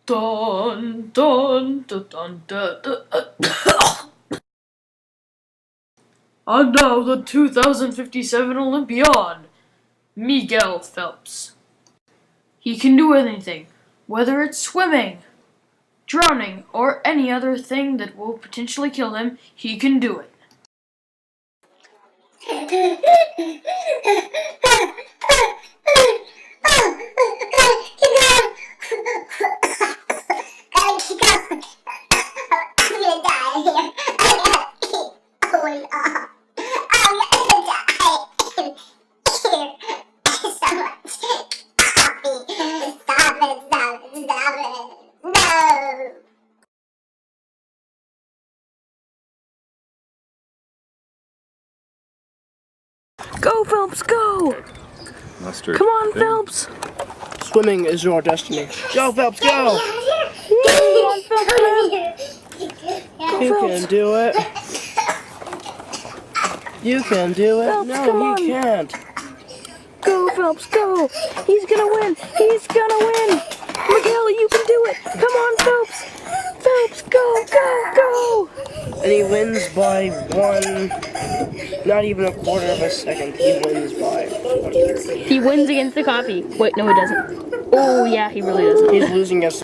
Dun, dun, dun, dun, dun, dun. And now the 2057 Olympian, Miguel Phelps. He can do anything, whether it's swimming, drowning, or any other thing that will potentially kill him, he can do it. Go, Phelps, go! Mustard. Come on, Phelps! Swimming is your destiny. Go, Phelps, go! Come on, Phelps, man! You can do it. You can do it. Phelps, No, come he on. can't. Go, Phelps, go! He's gonna win! He's gonna win! Miguel, you can do it! Come on, Phelps! Phelps, go, go, go! And he wins by not even a quarter of a second. He wins by 1/3. He wins against the coffee. Wait, no, he doesn't. Oh, yeah, he really doesn't. He's losing against